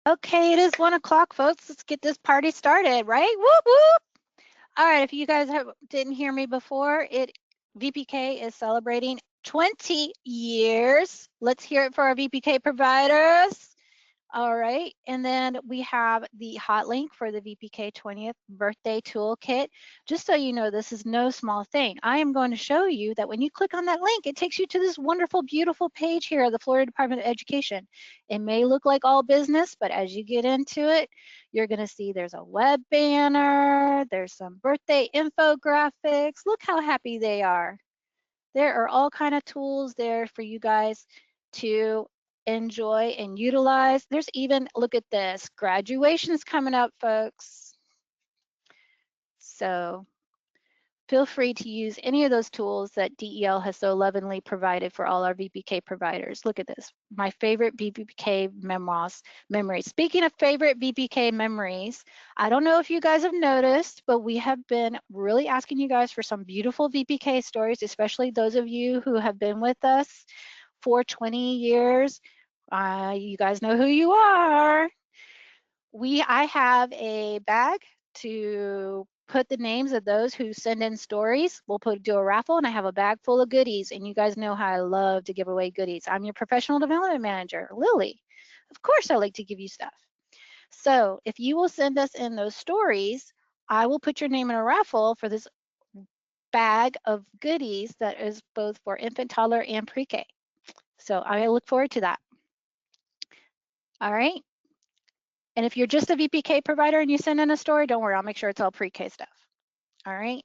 Okay, it is 1 o'clock, folks. Let's get this party started, right? Whoop, whoop. All right, if you guys didn't hear me before, VPK is celebrating 20 years. Let's hear it for our VPK providers. All right, and then we have the hot link for the VPK 20th birthday toolkit. Just so you know, this is no small thing. I am going to show you that when you click on that link, it takes you to this wonderful, beautiful page here of the Florida Department of Education. It may look like all business, but as you get into it, you're going to see there's a web banner, there's some birthday infographics. Look how happy they are. There are all kind of tools there for you guys to enjoy and utilize. There's even, look at this, graduation's coming up, folks. So feel free to use any of those tools that DEL has so lovingly provided for all our VPK providers. Look at this, my favorite VPK memories. Speaking of favorite VPK memories, I don't know if you guys have noticed, but we have been really asking you guys for some beautiful VPK stories, especially those of you who have been with us for 20 years. You guys know who you are. I have a bag to put the names of those who send in stories. We'll do a raffle, and I have a bag full of goodies, and you guys know how I love to give away goodies. I'm your professional development manager, Lily. Of course I like to give you stuff. So if you will send us in those stories, I will put your name in a raffle for this bag of goodies that is both for infant, toddler, and pre-K. So I look forward to that. All right. And if you're just a VPK provider and you send in a story, don't worry, I'll make sure it's all pre-K stuff. All right.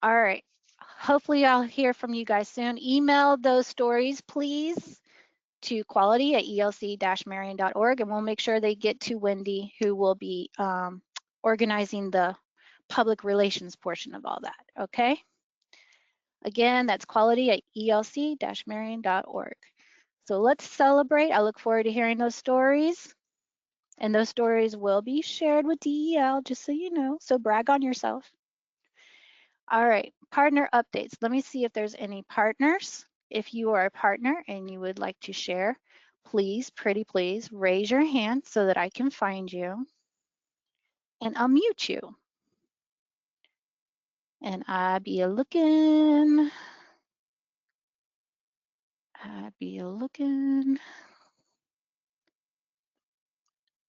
All right. Hopefully I'll hear from you guys soon. Email those stories, please, to quality@elc-marion.org, and we'll make sure they get to Wendy, who will be organizing the public relations portion of all that, okay? Again, that's quality@elc-marion.org. So let's celebrate. I look forward to hearing those stories. And those stories will be shared with DEL, just so you know. So brag on yourself. All right, partner updates. Let me see if there's any partners. If you are a partner and you would like to share, please, pretty please, raise your hand so that I can find you and unmute you. And I be a looking.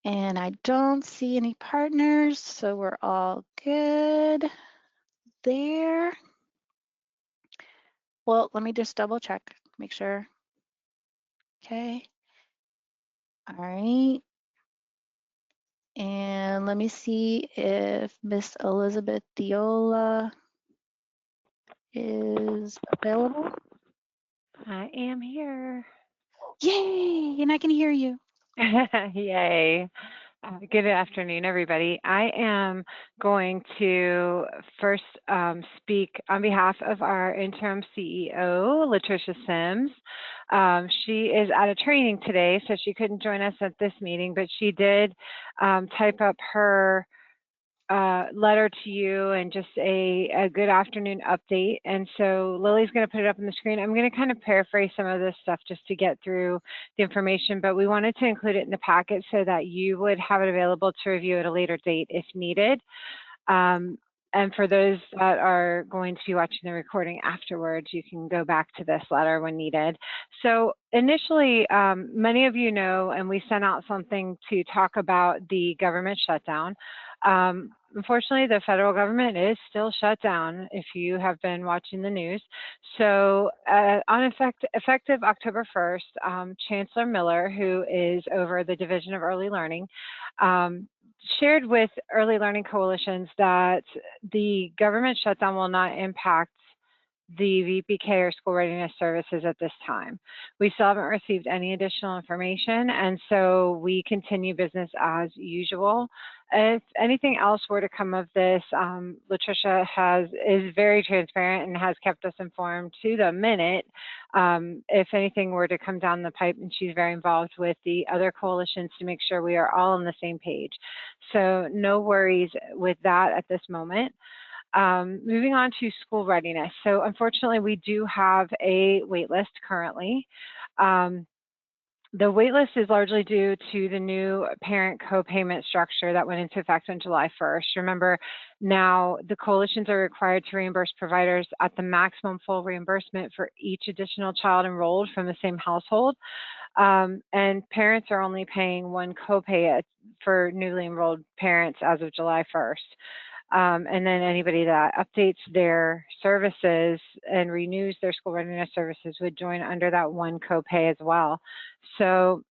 And I don't see any partners, so we're all good there. Well, let me just double check, make sure. Okay. All right. And let me see if Miss Elizabeth Diola is available. I am here. Yay, and I can hear you. Yay. Good afternoon, everybody. I am going to first speak on behalf of our interim CEO, Latricia Sims. She is at a training today, so she couldn't join us at this meeting, but she did type up her letter to you and just a good afternoon update. And so Lily's going to put it up on the screen. I'm going to kind of paraphrase some of this stuff just to get through the information, but we wanted to include it in the packet so that you would have it available to review at a later date if needed. And for those that are going to be watching the recording afterwards, you can go back to this letter when needed. So initially, many of you know, and we sent out something to talk about the government shutdown. Unfortunately, the federal government is still shut down if you have been watching the news. So effective October 1st, Chancellor Miller, who is over the Division of Early Learning, shared with Early Learning Coalitions that the government shutdown will not impact the VPK or school readiness services at this time. We still haven't received any additional information, and so we continue business as usual. If anything else were to come of this, Latricia is very transparent and has kept us informed to the minute. If anything were to come down the pipe, and she's very involved with the other coalitions to make sure we are all on the same page. So no worries with that at this moment. Moving on to school readiness. So unfortunately, we do have a wait list currently. The wait list is largely due to the new parent co-payment structure that went into effect on July 1st. Remember, now the coalitions are required to reimburse providers at the maximum full reimbursement for each additional child enrolled from the same household. And parents are only paying one copay for newly enrolled parents as of July 1st. And then anybody that updates their services and renews their school readiness services would join under that one copay as well. So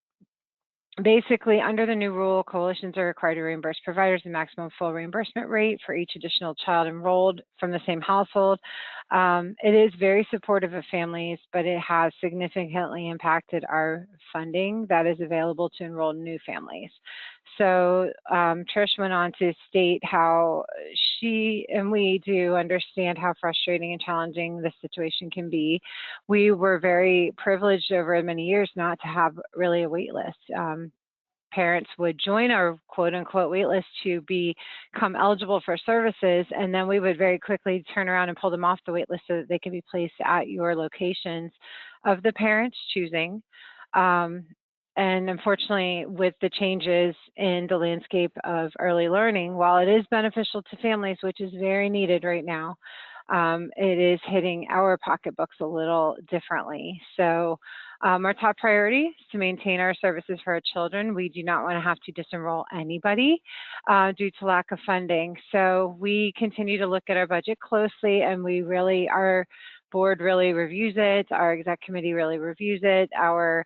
basically, under the new rule, coalitions are required to reimburse providers the maximum full reimbursement rate for each additional child enrolled from the same household. It is very supportive of families, but it has significantly impacted our funding that is available to enroll new families. So Trish went on to state how she and we do understand how frustrating and challenging this situation can be. We were very privileged over many years not to have really a wait list. Parents would join our quote unquote wait list to become eligible for services, and then we would very quickly turn around and pull them off the wait list so that they can be placed at your locations of the parents' choosing. And unfortunately, with the changes in the landscape of early learning, while it is beneficial to families, which is very needed right now, it is hitting our pocketbooks a little differently. So our top priority is to maintain our services for our children. We do not want to have to disenroll anybody due to lack of funding. So we continue to look at our budget closely, and our board really reviews it, our exec committee really reviews it, our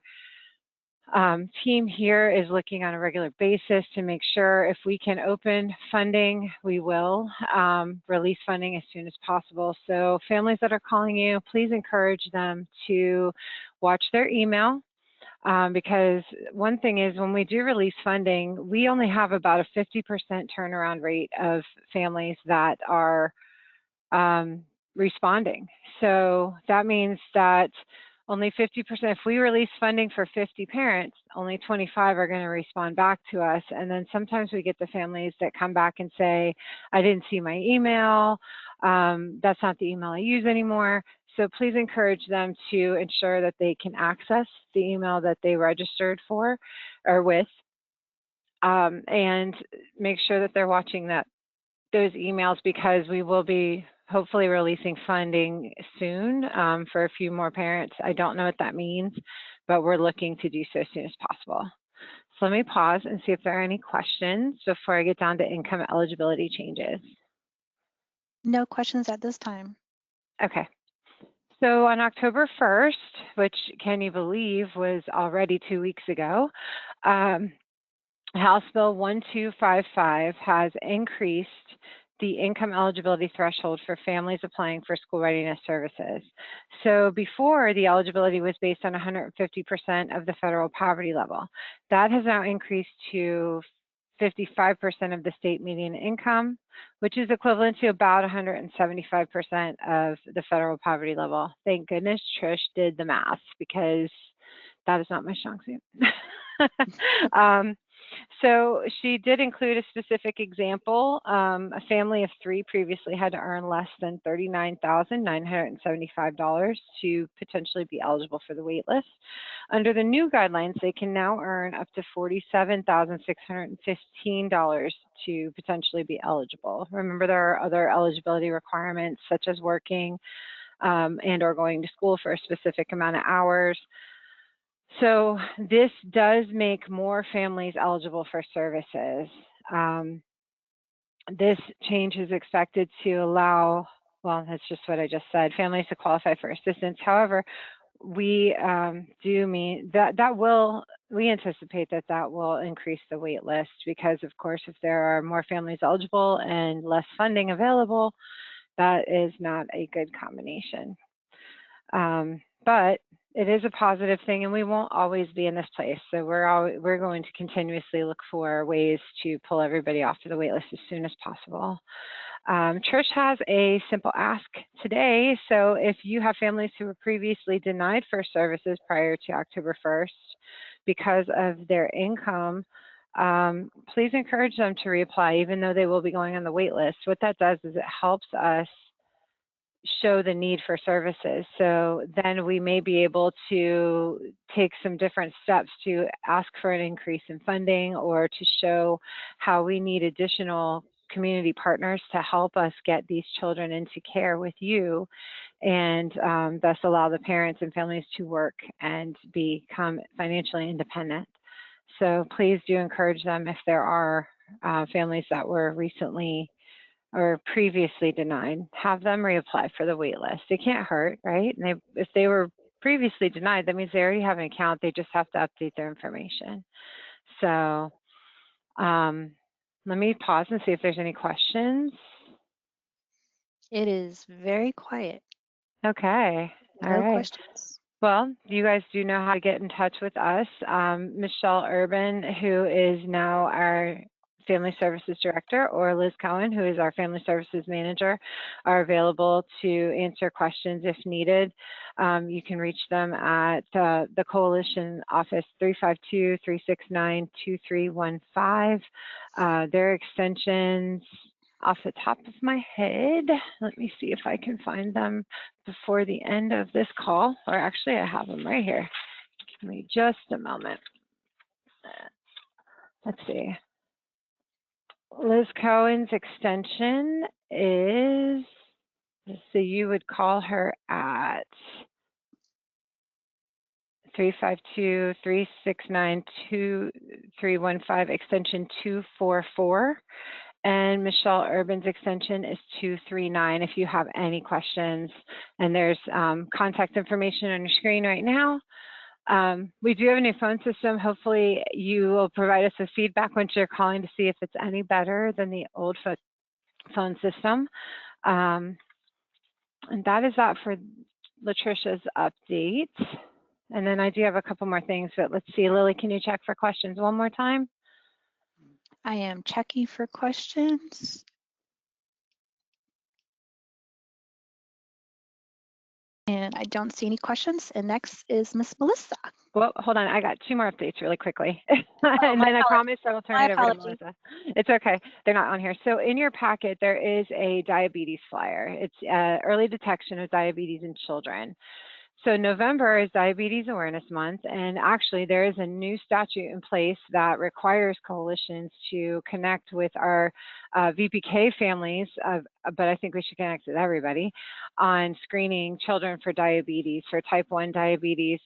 team here is looking on a regular basis to make sure if we can open funding, we will release funding as soon as possible. So families that are calling you, please encourage them to watch their email, because one thing is when we do release funding, we only have about a 50% turnaround rate of families that are responding. So that means that only 50%, if we release funding for 50 parents, only 25 are going to respond back to us. And then sometimes we get the families that come back and say, I didn't see my email. That's not the email I use anymore. So please encourage them to ensure that they can access the email that they registered for or with, and make sure that they're watching those emails, because we will be hopefully releasing funding soon for a few more parents. I don't know what that means, but we're looking to do so as soon as possible. So let me pause and see if there are any questions before I get down to income eligibility changes. No questions at this time. Okay. So on October 1st, which can you believe was already 2 weeks ago, House Bill 1255 has increased the income eligibility threshold for families applying for school readiness services. So before, the eligibility was based on 150% of the federal poverty level. That has now increased to 55% of the state median income, which is equivalent to about 175% of the federal poverty level. Thank goodness Trish did the math, because that is not my strong suit. So she did include a specific example. A family of 3 previously had to earn less than $39,975 to potentially be eligible for the wait list. Under the new guidelines, they can now earn up to $47,615 to potentially be eligible. Remember, there are other eligibility requirements, such as working and or going to school for a specific amount of hours. So this does make more families eligible for services. This change is expected to allow, well, that's just what I just said, families to qualify for assistance. However, we we anticipate that will increase the wait list, because of course, if there are more families eligible and less funding available, that is not a good combination. But it is a positive thing, and we won't always be in this place. So we're going to continuously look for ways to pull everybody off to the wait list as soon as possible. Trish has a simple ask today. So if you have families who were previously denied for services prior to October 1st because of their income, please encourage them to reapply, even though they will be going on the wait list. What that does is it helps us show the need for services. So then we may be able to take some different steps to ask for an increase in funding, or to show how we need additional community partners to help us get these children into care with you, and thus allow the parents and families to work and become financially independent. So please do encourage them, if there are families that were recently or previously denied, have them reapply for the wait list. It can't hurt, right? And if they were previously denied, that means they already have an account. They just have to update their information. So let me pause and see if there's any questions. It is very quiet. Okay. All No right. questions. Well, you guys do know how to get in touch with us. Michelle Urban, who is now our Family Services Director, or Liz Cohen, who is our Family Services Manager, are available to answer questions if needed. You can reach them at the Coalition Office 352-369-2315. Their extensions, off the top of my head, let me see if I can find them before the end of this call, or actually I have them right here. Give me just a moment. Let's see. Liz Cohen's extension is, so you would call her at 352-369-2315, extension 244. And Michelle Urban's extension is 239 if you have any questions. And there's contact information on your screen right now. We do have a new phone system. Hopefully you will provide us with feedback once you're calling to see if it's any better than the old phone system. And that is that for Latricia's update. And then I do have a couple more things, but let's see. Lily, can you check for questions one more time? I am checking for questions. And I don't see any questions. And next is Miss Melissa. Well, hold on. I got two more updates really quickly. And then I promise I will turn it over to Melissa. It's okay. They're not on here. So in your packet, there is a diabetes flyer. It's early detection of diabetes in children. So November is Diabetes Awareness Month, and actually there is a new statute in place that requires coalitions to connect with our VPK families, but I think we should connect with everybody, on screening children for diabetes, for type 1 diabetes.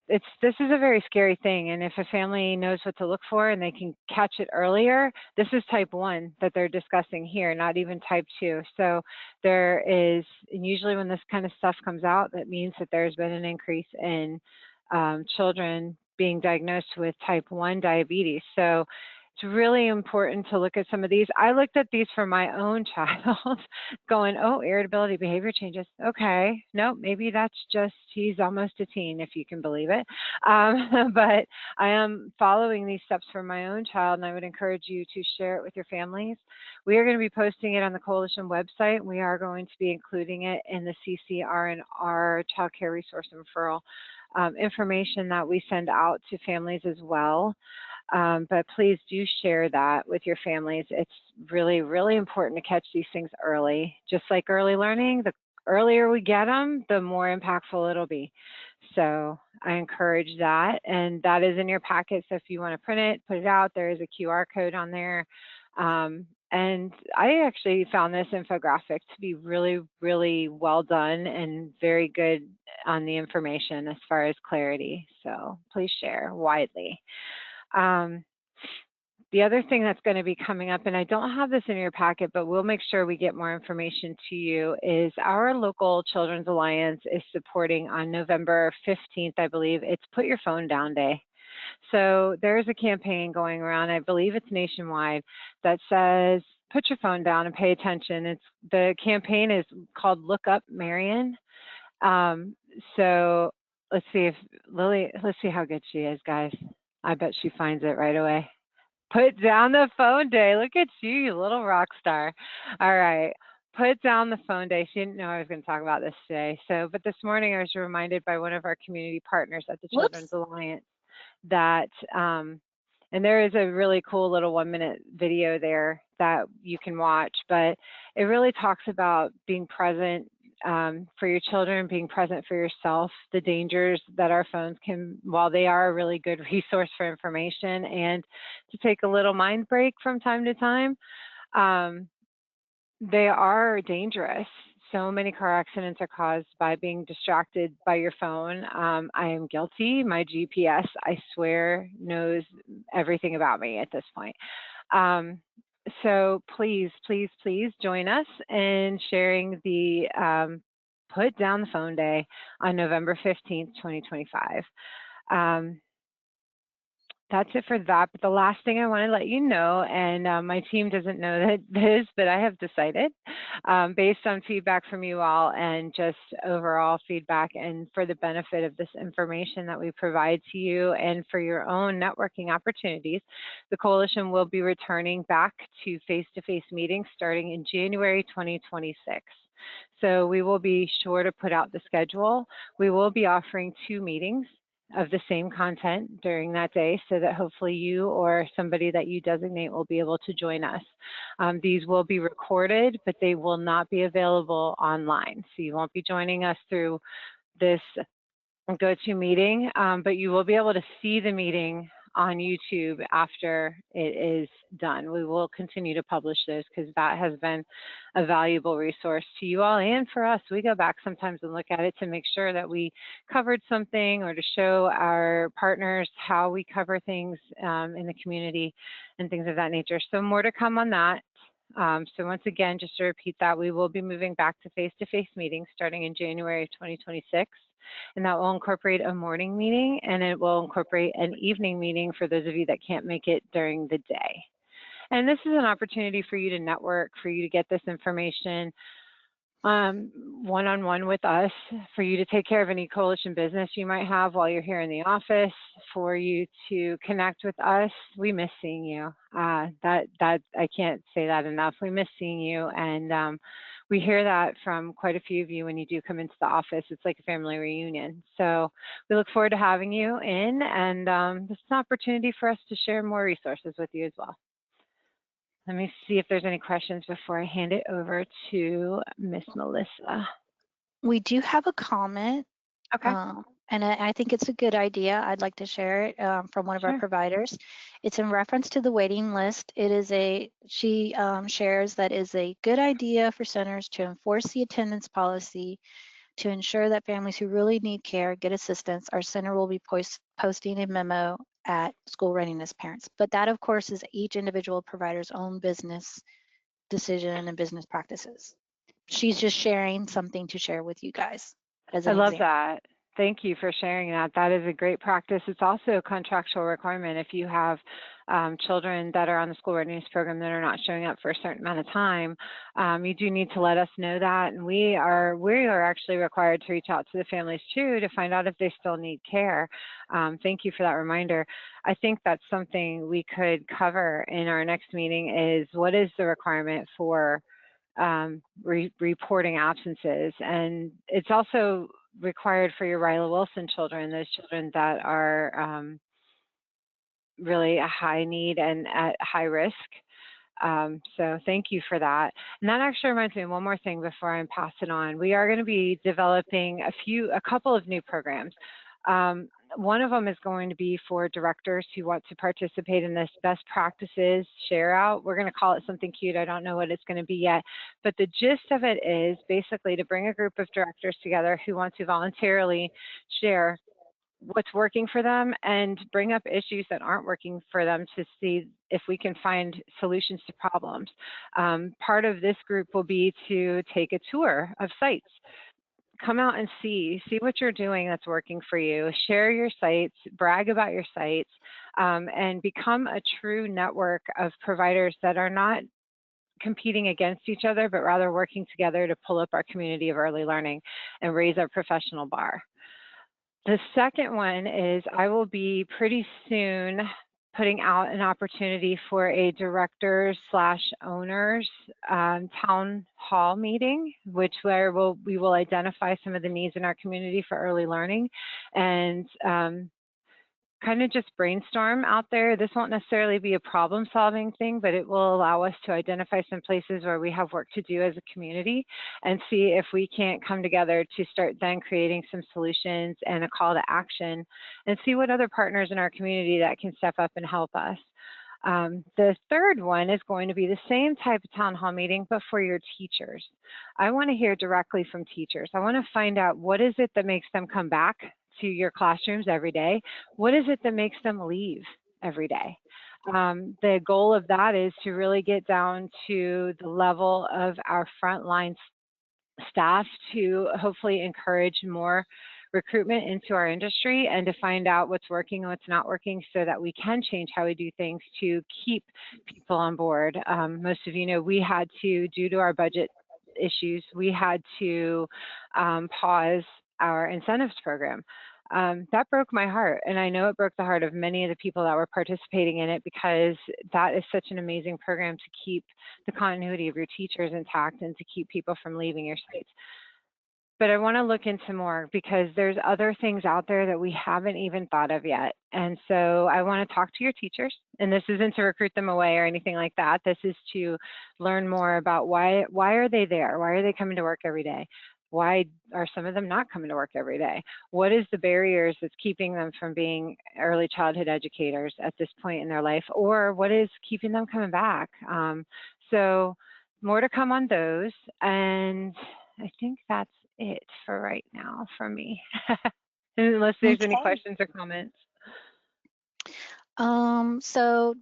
This is a very scary thing, and if a family knows what to look for and they can catch it earlier, this is type 1 that they're discussing here, not even type 2. So there is, and usually when this kind of stuff comes out, that means that there's been an increase in children being diagnosed with type 1 diabetes. So it's really important to look at some of these. I looked at these for my own child going, oh, irritability, behavior changes. Okay, no, maybe that's just, he's almost a teen, if you can believe it. But I am following these steps for my own child, and I would encourage you to share it with your families. We are going to be posting it on the Coalition website. We are going to be including it in the CCR&R Child Care Resource and Referral information that we send out to families as well. But please do share that with your families. It's really, really important to catch these things early. Just like early learning, the earlier we get them, the more impactful it'll be. So I encourage that, and that is in your packet. So if you want to print it, put it out, there is a QR code on there. And I actually found this infographic to be really, really well done and very good on the information as far as clarity. So please share widely. The other thing that's going to be coming up, and I don't have this in your packet, but we'll make sure we get more information to you, is our local Children's Alliance is supporting on November 15th, I believe, it's Put Your Phone Down Day. So there's a campaign going around, I believe it's nationwide, that says, put your phone down and pay attention. The campaign is called Look Up Marion. So let's see if Lily, let's see how good she is, guys. I bet she finds it right away. Put down the phone day. Look at you, you little rock star. All right. Put down the phone day. She didn't know I was going to talk about this today. So, but this morning I was reminded by one of our community partners at the Children's Alliance that, and And there is a really cool little 1-minute video there that you can watch, but it really talks about being present for your children, being present for yourself, the dangers that our phones can, while they are a really good resource for information, and to take a little mind break from time to time. They are dangerous. So many car accidents are caused by being distracted by your phone. I am guilty. My GPS, I swear, knows everything about me at this point. So please, please, please join us in sharing the Put Down the Phone Day on November 15th, 2025. That's it for that. But the last thing I want to let you know, and my team doesn't know this, but I have decided, based on feedback from you all and just overall feedback, and for the benefit of this information that we provide to you and for your own networking opportunities, the Coalition will be returning back to face-to-face meetings starting in January 2026. So we will be sure to put out the schedule. We will be offering 2 meetings of the same content during that day, so that hopefully you or somebody that you designate will be able to join us. These will be recorded, but they will not be available online. So you won't be joining us through this GoToMeeting, but you will be able to see the meeting on YouTube after it is done. We will continue to publish those because that has been a valuable resource to you all and for us. We go back sometimes and look at it to make sure that we covered something, or to show our partners how we cover things in the community and things of that nature. So more to come on that. So once again, just to repeat that, we will be moving back to face-to-face meetings starting in January of 2026. And that will incorporate a morning meeting, and it will incorporate an evening meeting for those of you that can't make it during the day. And this is an opportunity for you to network, for you to get this information one-on-one with us, for you to take care of any coalition business you might have while you're here in the office, for you to connect with us. We miss seeing you. That I can't say that enough. We miss seeing you, and we hear that from quite a few of you when you do come into the office. It's like a family reunion. So we look forward to having you in, and this is an opportunity for us to share more resources with you as well. Let me see if there's any questions before I hand it over to Miss Melissa. We do have a comment, Okay. and I think it's a good idea. I'd like to share it from one of our providers. It's in reference to the waiting list. It is she shares that is a good idea for centers to enforce the attendance policy to ensure that families who really need care get assistance. Our center will be posting a memo at School Readiness Parents. But that, of course, is each individual provider's own business decision and business practices. She's just sharing something to share with you guys as an I love example. that. Thank you for sharing that. That is a great practice. It's also a contractual requirement. If you have children that are on the school readiness program that are not showing up for a certain amount of time, you do need to let us know that. And we are actually required to reach out to the families too to find out if they still need care. Thank you for that reminder. I think that's something we could cover in our next meeting, is what is the requirement for reporting absences. And it's also required for your Ryla Wilson children, those children that are really a high need and at high risk. So thank you for that. And that actually reminds me of one more thing before I pass it on. We are going to be developing a couple of new programs. One of them is going to be for directors who want to participate in this best practices share out. We're going to call it something cute. I don't know what it's going to be yet, but the gist of it is basically to bring a group of directors together who want to voluntarily share what's working for them and bring up issues that aren't working for them to see if we can find solutions to problems. Part of this group will be to take a tour of sites. Come out and see what you're doing that's working for you. Share your sites, brag about your sites, and become a true network of providers that are not competing against each other, but rather working together to pull up our community of early learning and raise our professional bar. The second one is I will be pretty soon putting out an opportunity for a directors/owners town hall meeting, where we will identify some of the needs in our community for early learning and kind of just brainstorm out there. This won't necessarily be a problem solving thing, but it will allow us to identify some places where we have work to do as a community and see if we can't come together to start then creating some solutions and a call to action and see what other partners in our community that can step up and help us. The third one is going to be the same type of town hall meeting, but for your teachers. I want to hear directly from teachers. I want to find out what is it that makes them come back to your classrooms every day? What is it that makes them leave every day? The goal of that is to really get down to the level of our frontline staff to hopefully encourage more recruitment into our industry and to find out what's working and what's not working so that we can change how we do things to keep people on board. Most of you know we had to, due to our budget issues, we had to pause our incentives program. That broke my heart, and I know it broke the heart of many of the people that were participating in it because that is such an amazing program to keep the continuity of your teachers intact and to keep people from leaving your sites. But I want to look into more because there's other things out there that we haven't even thought of yet. And so I want to talk to your teachers, and this isn't to recruit them away or anything like that. This is to learn more about why are they there? Why are they coming to work every day? Why are some of them not coming to work every day? What is the barriers that's keeping them from being early childhood educators at this point in their life? Or what is keeping them coming back? So more to come on those. And I think that's it for right now for me. Unless there's any questions or comments. So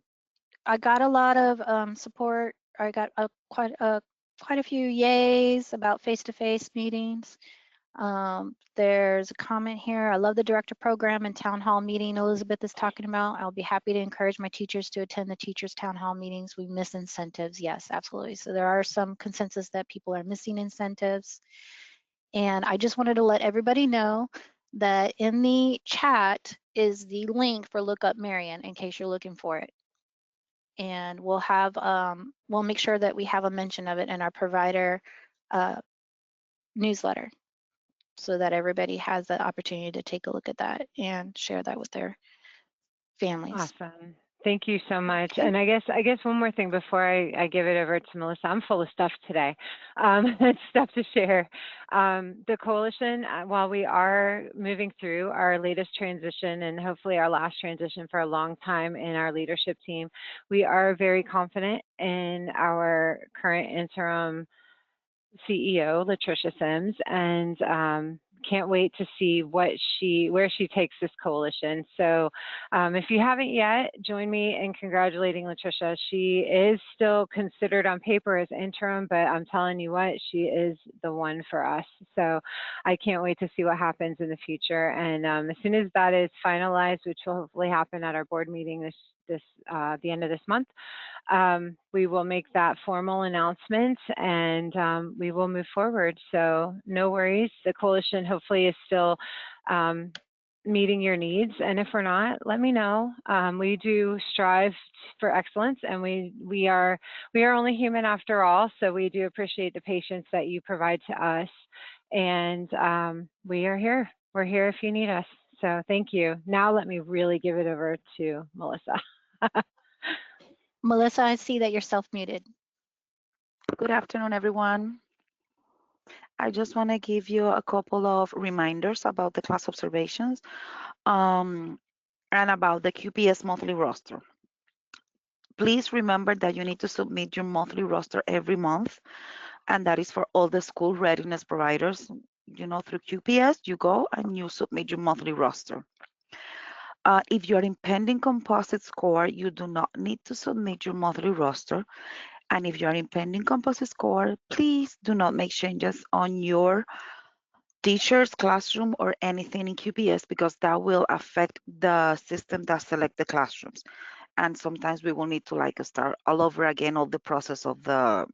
I got a lot of support. I got quite a few yays about face-to-face meetings. There's a comment here. I love the director program and town hall meeting Elizabeth is talking about. I'll be happy to encourage my teachers to attend the teachers town hall meetings. We miss incentives. Yes, absolutely. So there are some consensus that people are missing incentives. And I just wanted to let everybody know that in the chat is the link for Look Up Marion in case you're looking for it. And we'll have, we'll make sure that we have a mention of it in our provider newsletter so that everybody has the opportunity to take a look at that and share that with their families. Awesome. Thank you so much. Okay. And I guess one more thing before I give it over to Melissa. I'm full of stuff today, stuff to share. The coalition, while we are moving through our latest transition and hopefully our last transition for a long time in our leadership team, we are very confident in our current interim CEO, Latricia Sims, and can't wait to see where she takes this coalition. So if you haven't yet, join me in congratulating Latricia. She is still considered on paper as interim, but I'm telling you what, she is the one for us. So I can't wait to see what happens in the future. And as soon as that is finalized, which will hopefully happen at our board meeting the end of this month, we will make that formal announcement and we will move forward. So no worries. The coalition hopefully is still meeting your needs. And if we're not, let me know. We do strive for excellence, and we are only human after all. So we do appreciate the patience that you provide to us. And we are here. We're here if you need us. So thank you. Now let me really give it over to Melissa. Melissa, I see that you're self-muted. Good afternoon, everyone. I just want to give you a couple of reminders about the class observations and about the QPS monthly roster. Please remember that you need to submit your monthly roster every month, and that is for all the school readiness providers. You know, through QPS, you go and you submit your monthly roster. If you're in pending composite score, you do not need to submit your monthly roster. And if you're in pending composite score, please do not make changes on your teacher's classroom or anything in QPS because that will affect the system that select the classrooms. And sometimes we will need to start all over again all the process of the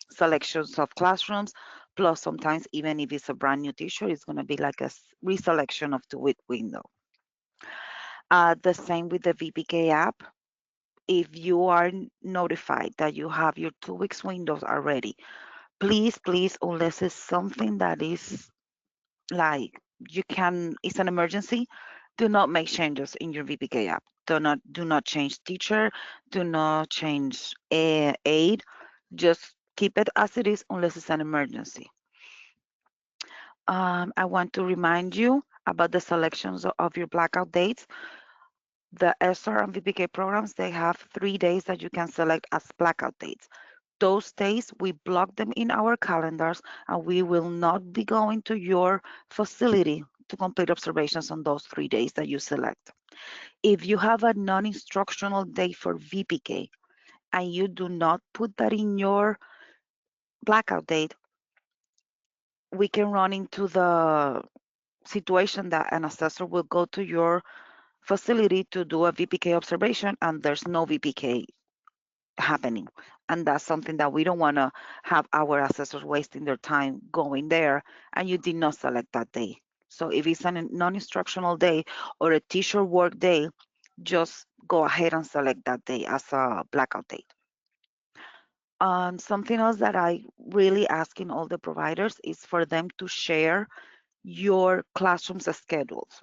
selections of classrooms. Plus sometimes even if it's a brand new teacher, it's going to be like a reselection of the week window. The same with the VPK app. If you are notified that you have your 2 weeks windows already, please, unless it's something that is like it's an emergency, do not make changes in your VPK app. Do not change teacher, do not change aid. Just keep it as it is unless it's an emergency. I want to remind you about the selections of your blackout dates. The SR and VPK programs, they have 3 days that you can select as blackout dates. Those days, we block them in our calendars, and we will not be going to your facility to complete observations on those 3 days that you select. If you have a non-instructional day for VPK and you do not put that in your blackout date, we can run into the situation that an assessor will go to your facility to do a VPK observation and there's no VPK happening. And that's something that we don't want to have our assessors wasting their time going there and you did not select that day. So if it's a non-instructional day or a teacher work day, just go ahead and select that day as a blackout date. Something else that I really asking all the providers is for them to share your classroom's schedules.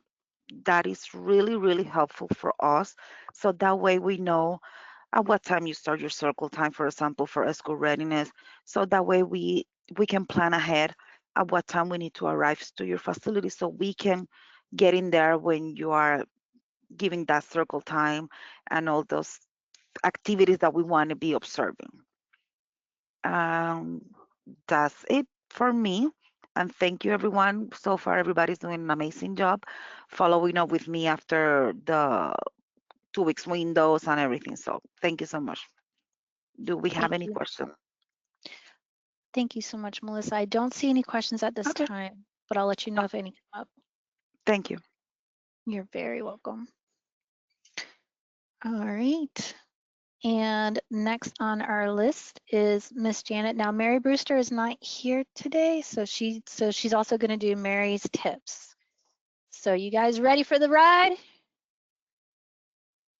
That is really, really helpful for us. So that way we know at what time you start your circle time, for example, for a school readiness. So that way we can plan ahead at what time we need to arrive to your facility so we can get in there when you are giving that circle time and all those activities that we want to be observing. Um, that's it for me. And thank you, everyone. So far, everybody's doing an amazing job following up with me after the 2 weeks windows and everything. So thank you so much. Do we have Thank any you. questions? Thank you so much, Melissa. I don't see any questions at this Okay. time, but I'll let you know if any come up. Thank you. You're very welcome. All right. And next on our list is Miss Janet. Now, Mary Brewster is not here today, so she's also going to do Mary's tips. So you guys ready for the ride?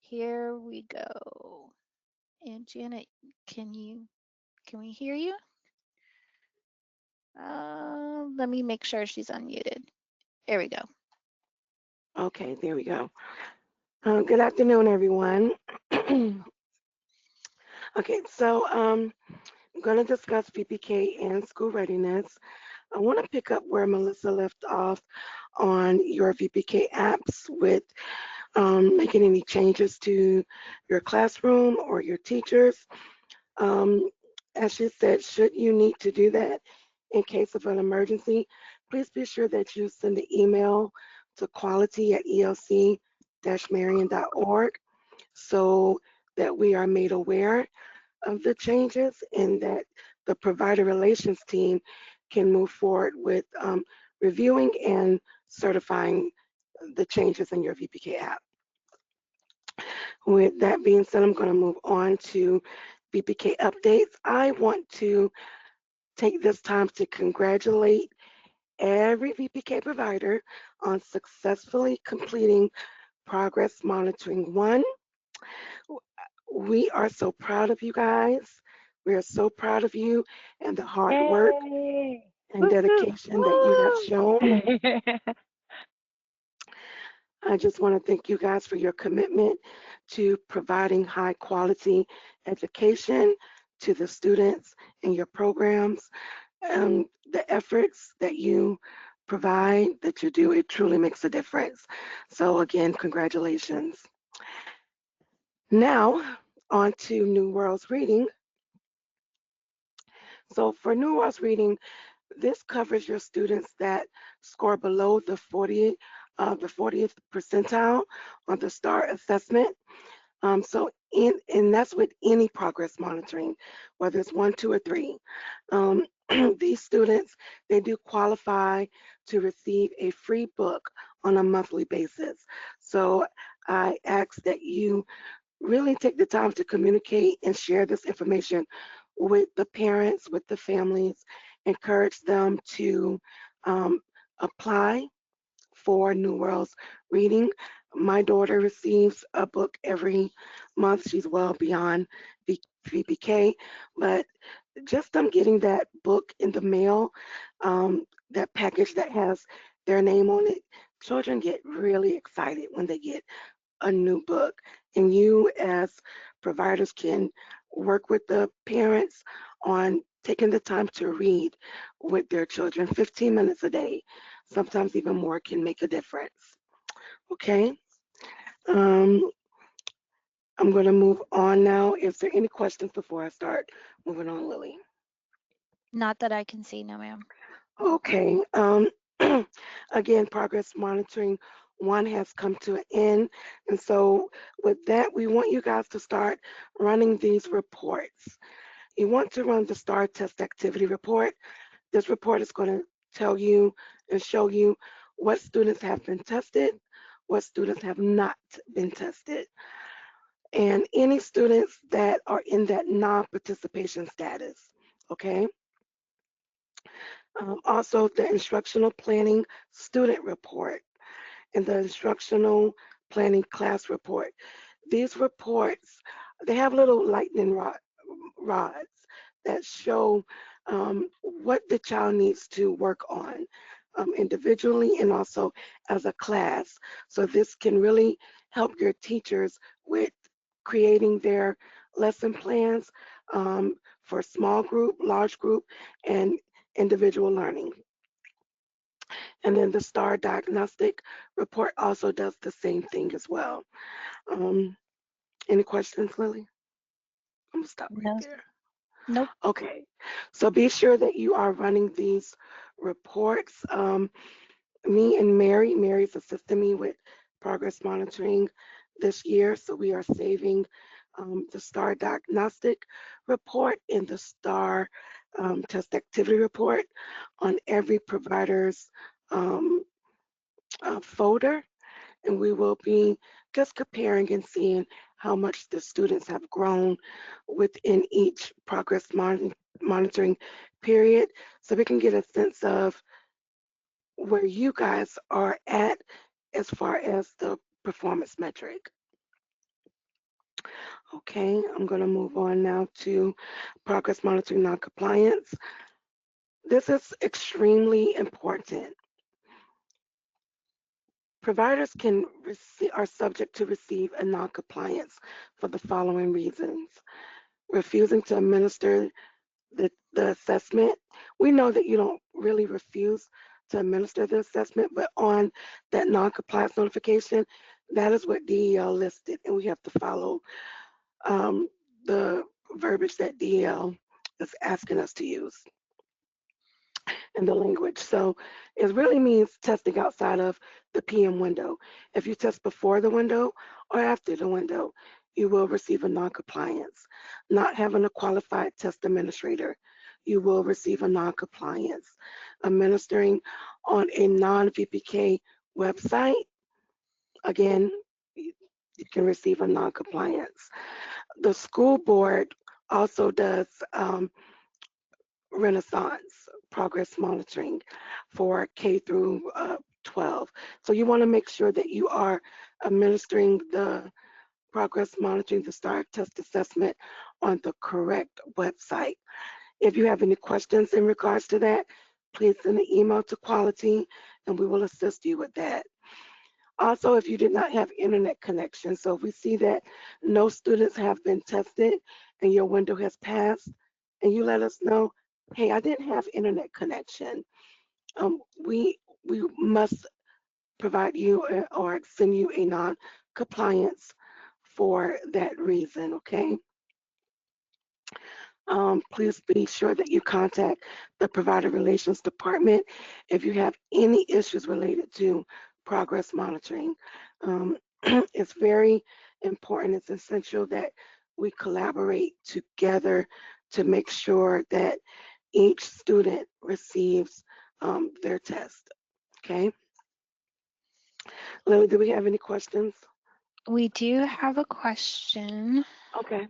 Here we go. And Janet, can we hear you? Let me make sure she's unmuted. There we go. Okay, there we go. Good afternoon, everyone. Okay, so I'm going to discuss VPK and school readiness. I want to pick up where Melissa left off on your VPK apps with making any changes to your classroom or your teachers. As she said, should you need to do that in case of an emergency, please be sure that you send an email to quality@elc-marion.org so that we are made aware of the changes and that the provider relations team can move forward with reviewing and certifying the changes in your VPK app. With that being said, I'm going to move on to VPK updates. I want to take this time to congratulate every VPK provider on successfully completing Progress Monitoring 1. We are so proud of you guys. We are so proud of you and the hard work Yay! and dedication that you have shown. I just want to thank you guys for your commitment to providing high quality education to the students in your programs. The efforts that you provide, that you do, it truly makes a difference. So again, congratulations. Now, on to New Worlds Reading. So for New Worlds Reading, this covers your students that score below the 40th percentile on the STAR assessment. And that's with any progress monitoring, whether it's 1, 2, or 3. These students, they do qualify to receive a free book on a monthly basis. So I ask that you really take the time to communicate and share this information with the parents, with the families, encourage them to apply for New Worlds Reading. My daughter receives a book every month. She's well beyond VPK, but just them getting that book in the mail, that package that has their name on it, children get really excited when they get a new book, and you as providers can work with the parents on taking the time to read with their children. 15 minutes a day, sometimes even more, can make a difference. Okay. um, I'm going to move on now. Is there any questions before I start moving on, Lily? Not that I can see, no, ma'am. Okay. Again, progress monitoring one has come to an end. And so with that, we want you guys to start running these reports. You want to run the STAR test activity report. This report is going to tell you and show you what students have been tested, what students have not been tested, and any students that are in that non-participation status. Okay. Also, the instructional planning student report and the instructional planning class report. These reports, they have little lightning rods that show what the child needs to work on individually and also as a class. So this can really help your teachers with creating their lesson plans for small group, large group, and individual learning. And then the STAR diagnostic report also does the same thing as well. Um, any questions, Lily? I'm gonna stop right No, there. nope. Okay, so be sure that you are running these reports. Me and Mary's assisting me with progress monitoring this year, so we are saving the STAR diagnostic report and the STAR test activity report on every provider's um, folder, and we will be just comparing and seeing how much the students have grown within each progress monitoring period, so we can get a sense of where you guys are at as far as the performance metric. Okay, I'm going to move on now to progress monitoring noncompliance. This is extremely important. Providers are subject to receive a noncompliance for the following reasons: refusing to administer the assessment. We know that you don't really refuse to administer the assessment, but on that noncompliance notification, that is what DEL listed, and we have to follow the verbiage that DEL is asking us to use in the language. So it really means testing outside of the PM window. If you test before the window or after the window, you will receive a noncompliance. Not having a qualified test administrator, you will receive a noncompliance. Administering on a non-VPK website, again, you can receive a noncompliance. The school board also does Renaissance progress monitoring for K through 12. So you want to make sure that you are administering the progress monitoring, the STAR test assessment on the correct website. If you have any questions in regards to that, please send an email to quality and we will assist you with that. Also, if you did not have internet connection, so if we see that no students have been tested and your window has passed, and you let us know, hey, I didn't have internet connection, we must provide you or send you a non-compliance for that reason, okay? Please be sure that you contact the Provider Relations Department if you have any issues related to progress monitoring. It's very important, it's essential that we collaborate together to make sure that each student receives their test, okay? Lily, do we have any questions? We do have a question. Okay.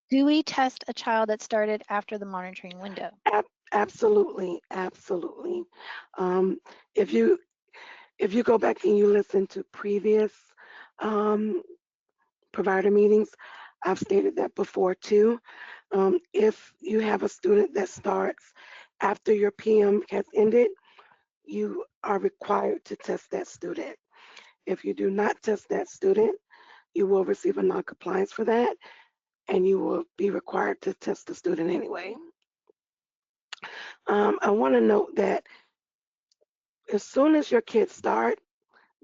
Do we test a child that started after the monitoring window? Absolutely, absolutely. Um, if you go back and you listen to previous provider meetings, I've stated that before too. If you have a student that starts after your PM has ended, you are required to test that student. If you do not test that student, you will receive a non-compliance for that, and you will be required to test the student anyway. I want to note that as soon as your kids start,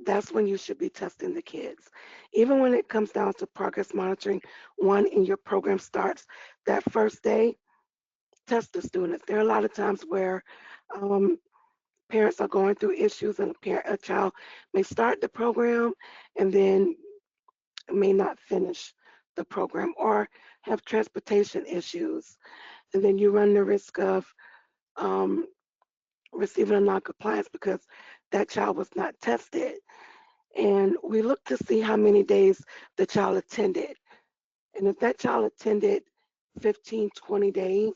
that's when you should be testing the kids. Even when it comes down to progress monitoring, one in your program starts that first day, test the students. There are a lot of times where um, parents are going through issues and a child may start the program and then may not finish the program or have transportation issues. And then you run the risk of um, receiving a non-compliance because that child was not tested. And we look to see how many days the child attended. And if that child attended 15, 20 days,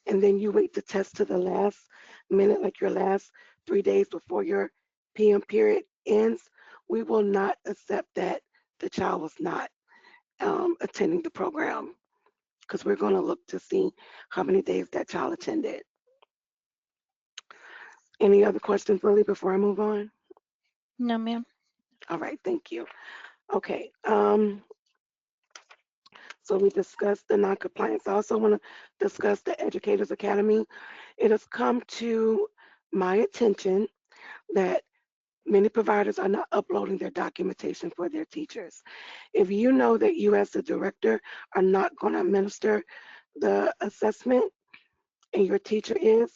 and then you wait to test to the last minute, like your last 3 days before your PM period ends, we will not accept that the child was not attending the program because we're going to look to see how many days that child attended. Any other questions, Lily, before I move on? No, ma'am. All right, thank you. Okay, so we discussed the non-compliance. I also want to discuss the Educators Academy. It has come to my attention that many providers are not uploading their documentation for their teachers. If you know that you as the director are not going to administer the assessment and your teacher is,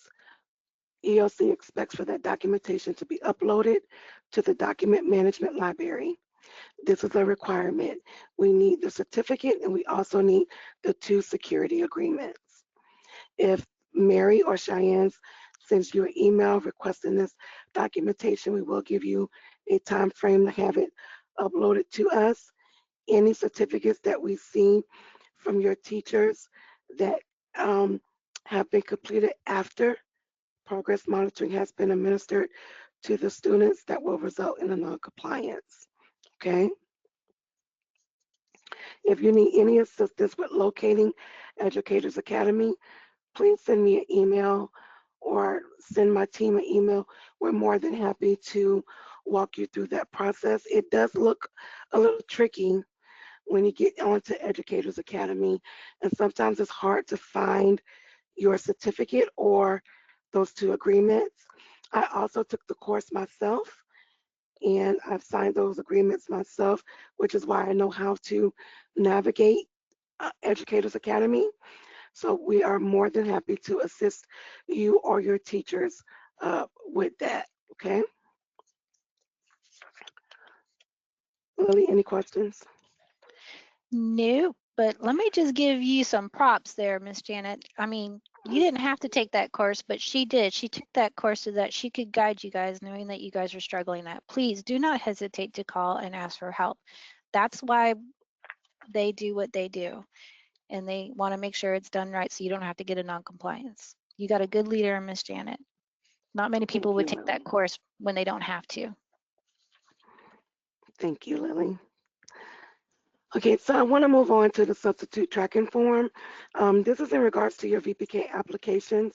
EOC expects for that documentation to be uploaded to the document management library. This is a requirement. We need the certificate and we also need the 2 security agreements. If Mary or Cheyenne sends you an email requesting this documentation, we will give you a time frame to have it uploaded to us. Any certificates that we see from your teachers that have been completed after progress monitoring has been administered to the students, that will result in a non-compliance. Okay. If you need any assistance with locating Educators Academy, please send me an email or send my team an email. We're more than happy to walk you through that process. It does look a little tricky when you get onto Educators Academy, and sometimes it's hard to find your certificate or those 2 agreements. I also took the course myself and I've signed those agreements myself, which is why I know how to navigate Educators Academy. So we are more than happy to assist you or your teachers with that, okay? Lily, any questions? Nope. But let me just give you some props there, Miss Janet. I mean, you didn't have to take that course, but she did. She took that course so that she could guide you guys, knowing that you guys are struggling that. Please do not hesitate to call and ask for help. That's why they do what they do. And they want to make sure it's done right so you don't have to get a non-compliance. You got a good leader in Miss Janet. Not many people would Thank you, take Lily. that course when they don't have to. Thank you, Lily. Okay, so I want to move on to the substitute tracking form. This is in regards to your VPK applications.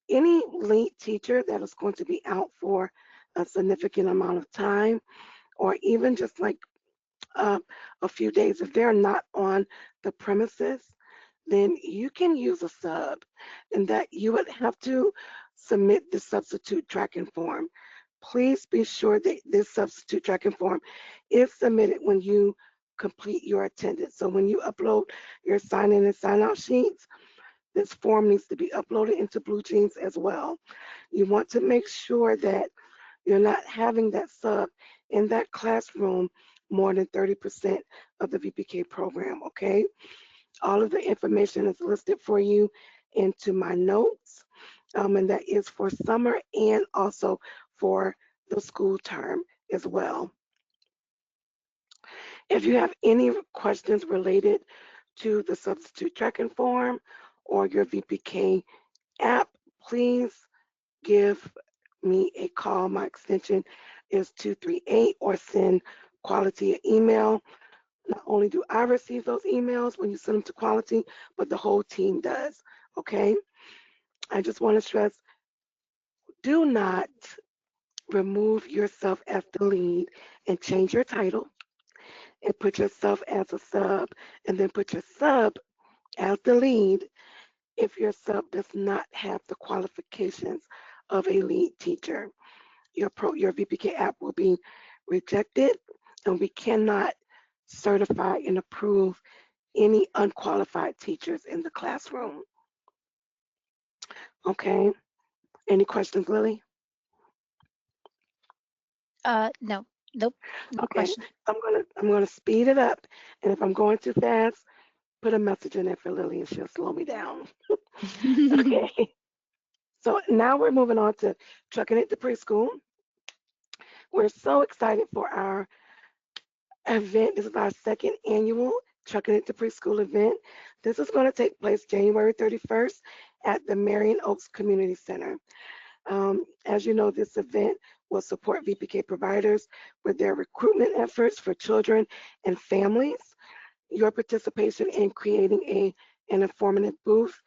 Any late teacher that is going to be out for a significant amount of time, or even just like a few days, if they're not on the premises, then you can use a sub, and that you would have to submit the substitute tracking form. Please be sure that this substitute tracking form is submitted when you complete your attendance. So when you upload your sign in and sign out sheets, this form needs to be uploaded into BlueJeans as well. You want to make sure that you're not having that sub in that classroom more than 30% of the VPK program, okay? All of the information is listed for you into my notes, and that is for summer and also for the school term as well. If you have any questions related to the substitute tracking form or your VPK app, please give me a call. My extension is 238, or send Quality an email. Not only do I receive those emails when you send them to Quality, but the whole team does, okay? I just want to stress, do not remove yourself as the lead and change your title and put yourself as a sub and then put your sub as the lead if your sub does not have the qualifications of a lead teacher. Your VPK app will be rejected, and we cannot certify and approve any unqualified teachers in the classroom. Okay, any questions, Lily? No, nope, no Okay, question. I'm gonna speed it up, and if I'm going too fast, put a message in there for Lily and she'll slow me down. Okay, so now we're moving on to Trucking It to Preschool. We're so excited for our event. This is our second annual Trucking It to Preschool event. This is going to take place January 31st at the Marion Oaks Community Center. As you know, this event will support VPK providers with their recruitment efforts for children and families. Your participation in creating an informative booth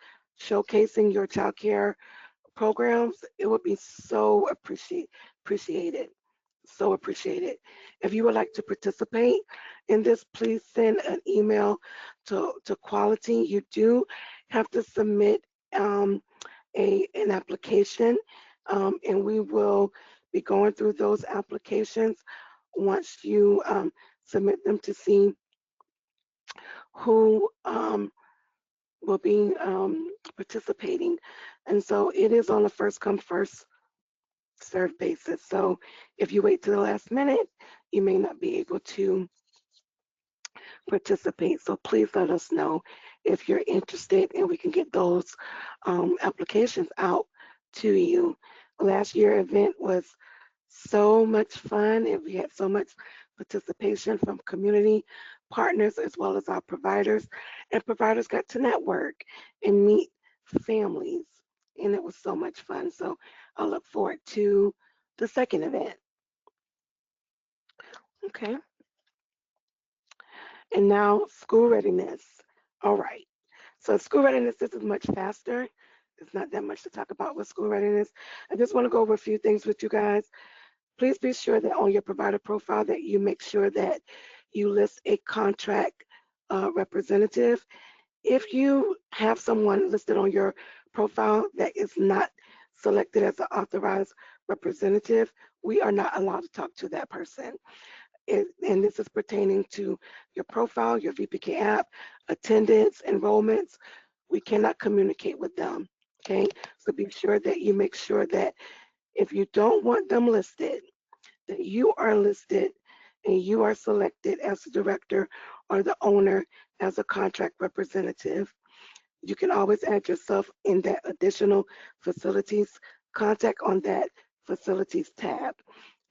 showcasing your child care programs, it would be so appreciated. So appreciated. If you would like to participate in this, please send an email to quality. You do have to submit an application, and we will be going through those applications once you submit them to see who will be participating. And so it is on a first come, first served basis. So if you wait to the last minute, you may not be able to participate. So please let us know if you're interested and we can get those applications out to you. Last year event was so much fun and we had so much participation from community partners as well as our providers, and providers got to network and meet families, and it was so much fun. So I look forward to the second event. Okay, and now school readiness. All right, so school readiness, this is much faster. It's not that much to talk about with school readiness. I just want to go over a few things with you guys. Please be sure that on your provider profile that you make sure that you list a contract representative. If you have someone listed on your profile that is not selected as an authorized representative, we are not allowed to talk to that person. And this is pertaining to your profile, your VPK app, attendance, enrollments. We cannot communicate with them, okay? So be sure that you make sure that if you don't want them listed, that you are listed and you are selected as the director or the owner as a contract representative. You can always add yourself in that additional facilities contact on that facilities tab.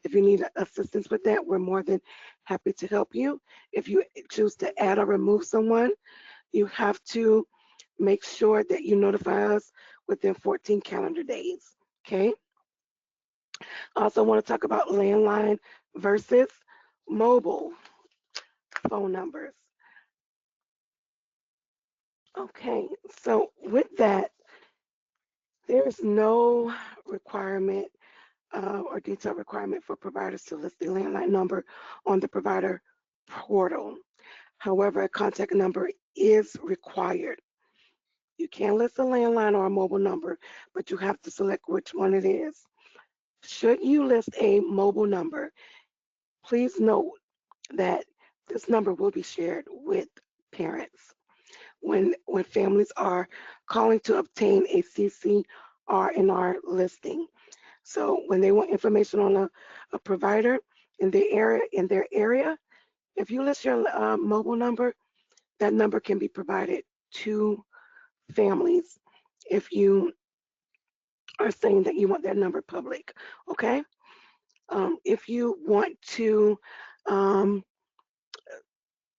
If you need assistance with that, we're more than happy to help you. If you choose to add or remove someone, you have to make sure that you notify us within 14 calendar days, okay? I also want to talk about landline versus mobile phone numbers. Okay, so with that, there is no requirement or detailed requirement for providers to list the landline number on the provider portal. However, a contact number is required. You can list a landline or a mobile number, but you have to select which one it is. Should you list a mobile number, please note that this number will be shared with parents when families are calling to obtain a CCR&R listing. So when they want information on a provider in their area, if you list your mobile number, that number can be provided to families if you are saying that you want that number public, okay? If you want to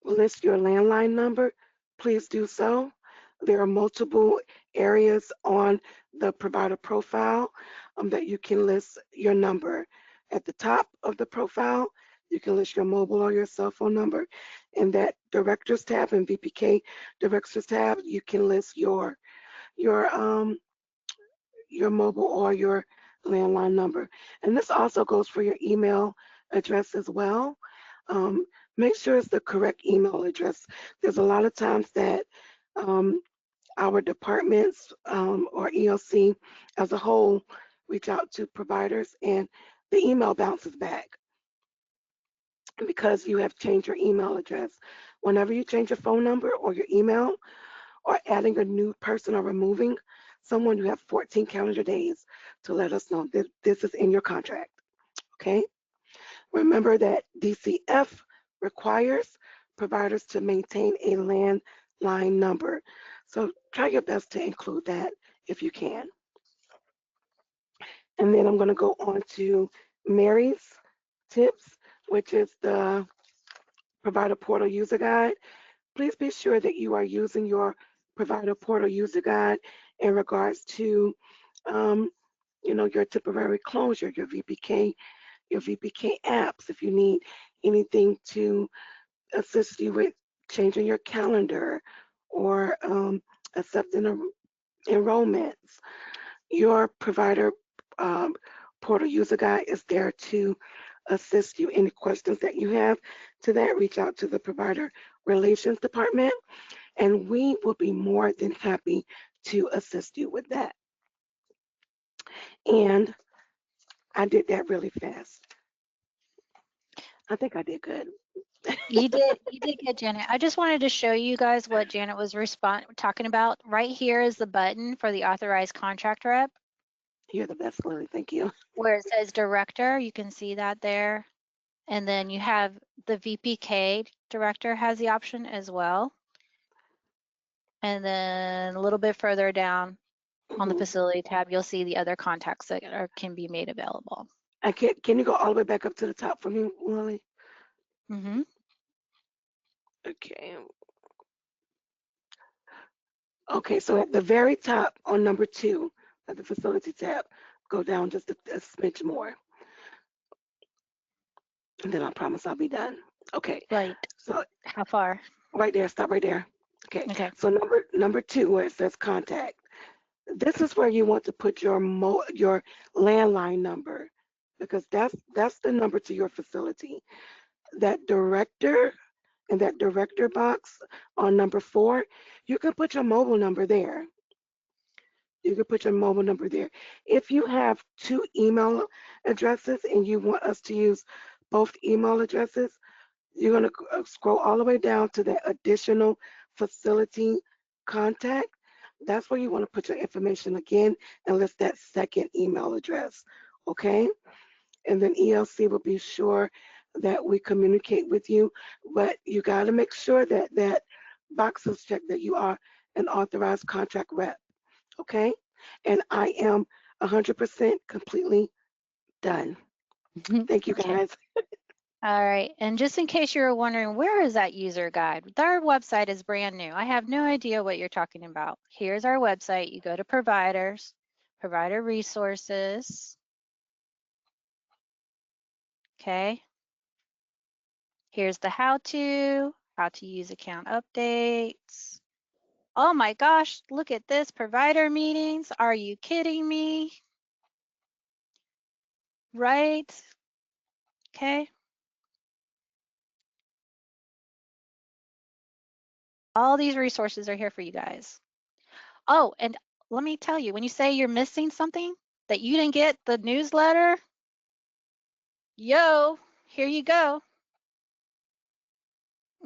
list your landline number, please do so. There are multiple areas on the provider profile that you can list your number. At the top of the profile, you can list your mobile or your cell phone number. In that Directors tab and VPK Directors tab, you can list your mobile or your landline number. And this also goes for your email address as well. Make sure it's the correct email address. There's a lot of times that our departments or ELC as a whole reach out to providers and the email bounces back because you have changed your email address. Whenever you change your phone number or your email or adding a new person or removing someone, you have 14 calendar days to let us know that this is in your contract, okay? Remember that DCF requires providers to maintain a landline number. So try your best to include that if you can. And then I'm going to go on to Mary's tips, which is the Provider Portal User Guide. Please be sure that you are using your Provider Portal User Guide in regards to, your temporary closure, your VPK apps. If you need anything to assist you with changing your calendar or accepting enrollments, your Provider Portal User Guide is there to assist you. Any questions that you have to that, reach out to the Provider Relations Department, and we will be more than happy to assist you with that. And I did that really fast. I think I did good. You did good, Janet. I just wanted to show you guys what Janet was talking about. Right here is the button for the authorized contract rep. You're the best, Lily. Thank you. Where it says director, you can see that there. And then you have the VPK director has the option as well. And then a little bit further down on the facility tab, you'll see the other contacts that can be made available. And can you go all the way back up to the top for me, Lily? Mm-hmm. Okay. Okay, so at the very top on number 2 at the facility tab, go down just a smidge more. And then I promise I'll be done. Okay. Right. So How far? right there, stop right there. Okay. Okay. So number 2 where it says contact. This is where you want to put your landline number because that's the number to your facility. That director in that director box on number 4, you can put your mobile number there. You can put your mobile number there. If you have 2 email addresses and you want us to use both email addresses, you're going to scroll all the way down to the additional facility contact. That's where you want to put your information again and list that second email address, okay? And then ELC will be sure that we communicate with you, but you got to make sure that that box is checked that you are an authorized contract rep, okay? And I am 100% completely done. Thank you, guys. All right, and just in case you were wondering, where is that user guide? Our website is brand new. I have no idea what you're talking about. Here's our website. You go to providers, provider resources. Okay. Here's the how to use account updates. Oh my gosh, look at this, provider meetings. Are you kidding me? Right? Okay. All these resources are here for you guys. Oh, and let me tell you, when you say you're missing something, that you didn't get the newsletter, yo, here you go.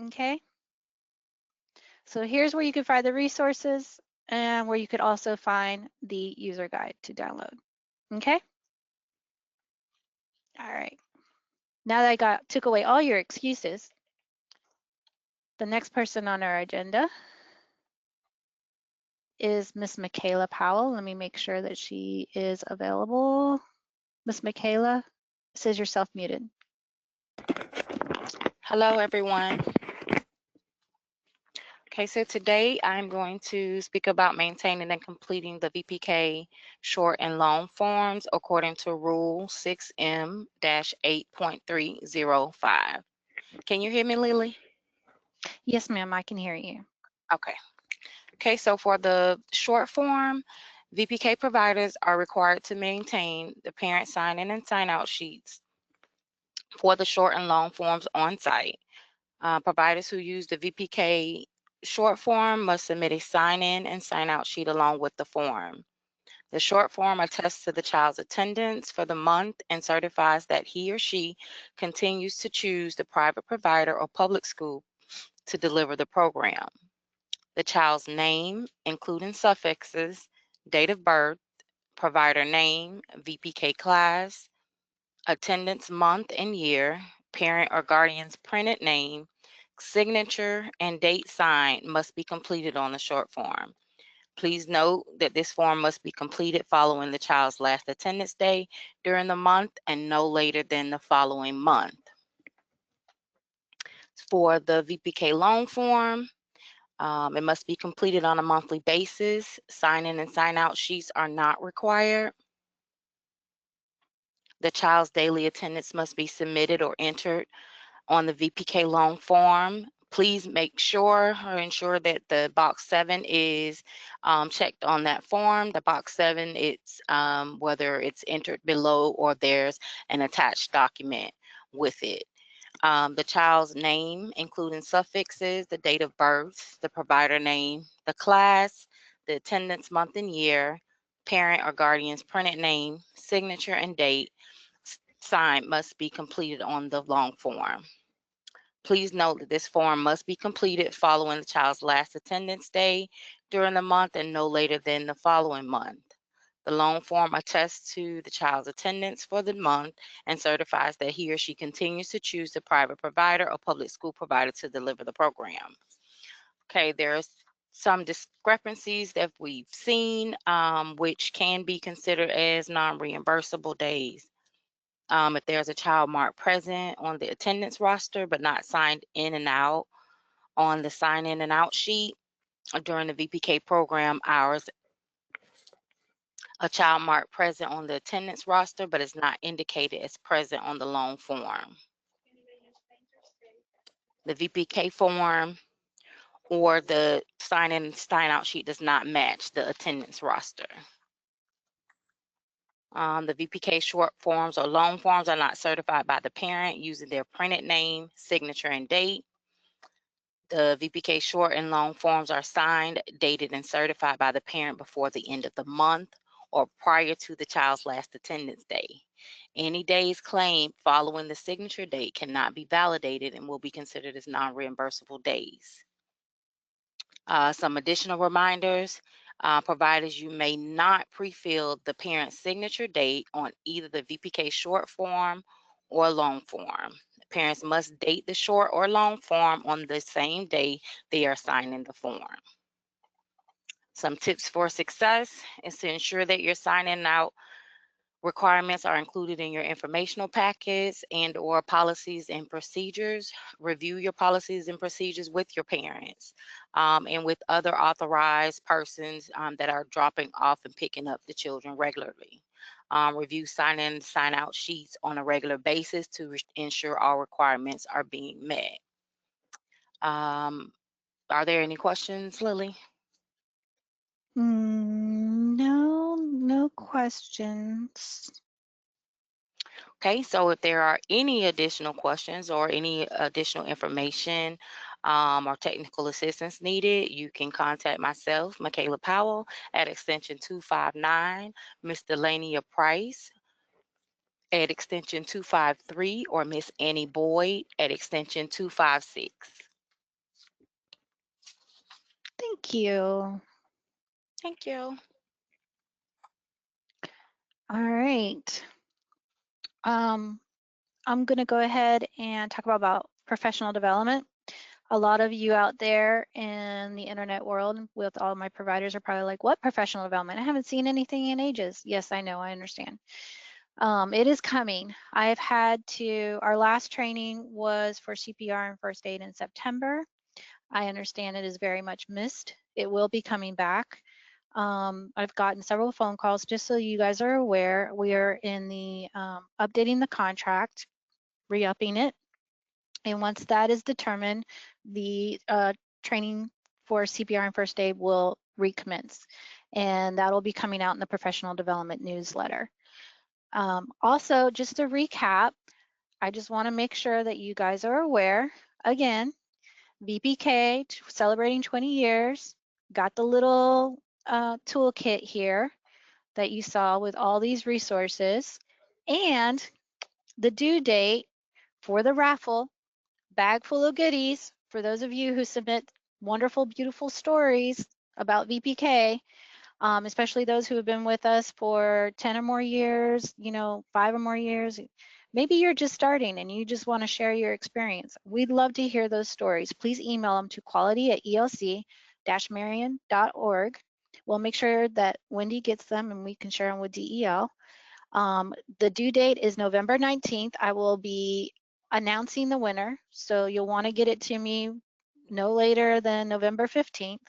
Okay. So here's where you can find the resources and where you could also find the user guide to download. Okay. All right. Now that I took away all your excuses, the next person on our agenda is Miss Michaela Powell. Let me make sure that she is available. Miss Michaela, it says you're self-muted. Hello, everyone. Okay, so today I'm going to speak about maintaining and completing the VPK short and long forms according to Rule 6M-8.305. Can you hear me, Lily? Yes, ma'am, I can hear you. Okay. Okay, so for the short form, VPK providers are required to maintain the parent sign-in and sign-out sheets for the short and long forms on site. Providers who use the VPK short form must submit a sign-in and sign-out sheet along with the form. The short form attests to the child's attendance for the month and certifies that he or she continues to choose the private provider or public school to deliver the program. The child's name, including suffixes, date of birth, provider name, VPK class, attendance month and year, parent or guardian's printed name, signature, and date signed must be completed on the short form. Please note that this form must be completed following the child's last attendance day during the month and no later than the following month. For the VPK loan form, it must be completed on a monthly basis. Sign-in and sign-out sheets are not required. The child's daily attendance must be submitted or entered on the VPK loan form. Please make sure or ensure that the box 7 is checked on that form. The box 7, it's whether it's entered below or there's an attached document with it. The child's name, including suffixes, the date of birth, the provider name, the class, the attendance month and year, parent or guardian's printed name, signature, and date signed must be completed on the long form. Please note that this form must be completed following the child's last attendance day during the month and no later than the following month. The loan form attests to the child's attendance for the month and certifies that he or she continues to choose the private provider or public school provider to deliver the program. Okay, there's some discrepancies that we've seen, which can be considered as non-reimbursable days. If there's a child marked present on the attendance roster but not signed in and out on the sign in and out sheet during the VPK program hours, a child marked present on the attendance roster but is not indicated as present on the loan form, the VPK form or the sign in and sign out sheet does not match the attendance roster. The VPK short forms or loan forms are not certified by the parent using their printed name, signature, and date. The VPK short and long forms are signed, dated, and certified by the parent before the end of the month or prior to the child's last attendance day. Any days claimed following the signature date cannot be validated and will be considered as non-reimbursable days. Some additional reminders. Providers, you may not pre-fill the parent's signature date on either the VPK short form or long form. Parents must date the short or long form on the same day they are signing the form. Some tips for success is to ensure that your sign-in out requirements are included in your informational packets and or policies and procedures. Review your policies and procedures with your parents and with other authorized persons that are dropping off and picking up the children regularly. Review sign-in, sign-out sheets on a regular basis to ensure all requirements are being met. Are there any questions, Lily? No questions. Okay, so if there are any additional questions or any additional information or technical assistance needed, you can contact myself, Michaela Powell, at extension 259, Ms. Delania Price at extension 253, or Miss Annie Boyd at extension 256. Thank you. Thank you. All right. I'm going to go ahead and talk about professional development. A lot of you out there in the internet world with all my providers are probably like, what professional development? I haven't seen anything in ages. Yes, I know, I understand. It is coming. I've had to, our last training was for CPR and first aid in September. I understand it is very much missed. It will be coming back. I've gotten several phone calls. Just so you guys are aware, we are in the updating the contract, re-upping it. And once that is determined, the training for CPR and first aid will recommence. and that'll be coming out in the professional development newsletter. Also, just to recap, I just want to make sure that you guys are aware, again, VPK celebrating 20 years, got the little toolkit here that you saw with all these resources, and the due date for the raffle, bag full of goodies for those of you who submit wonderful, beautiful stories about VPK, especially those who have been with us for 10 or more years, 5 or more years. Maybe you're just starting and you just want to share your experience. We'd love to hear those stories. Please email them to quality@elc-marion.org. We'll make sure that Wendy gets them and we can share them with DEL. The due date is November 19th. I will be announcing the winner, so you'll want to get it to me no later than November 15th.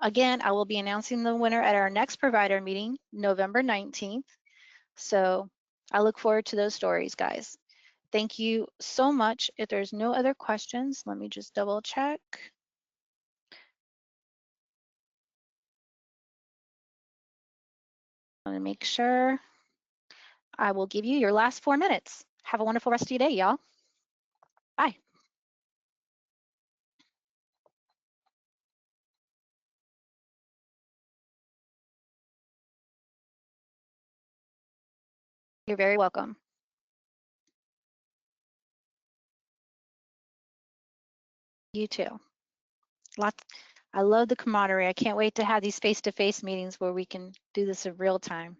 Again, I will be announcing the winner at our next provider meeting, November 19th. So I look forward to those stories, guys. Thank you so much. If there's no other questions, let me just double check. I want to make sure. I will give you your last 4 minutes. Have a wonderful rest of your day, y'all. Bye. You're very welcome. You too. I love the camaraderie. I can't wait to have these face-to-face meetings where we can do this in real time.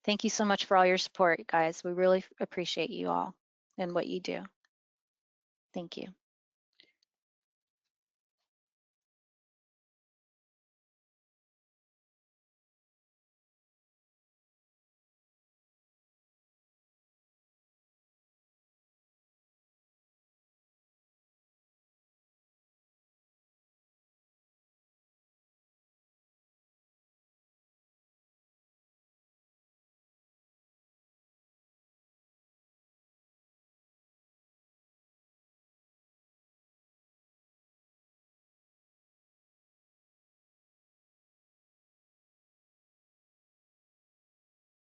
Thank you so much for all your support, guys. We really appreciate you all and what you do. Thank you.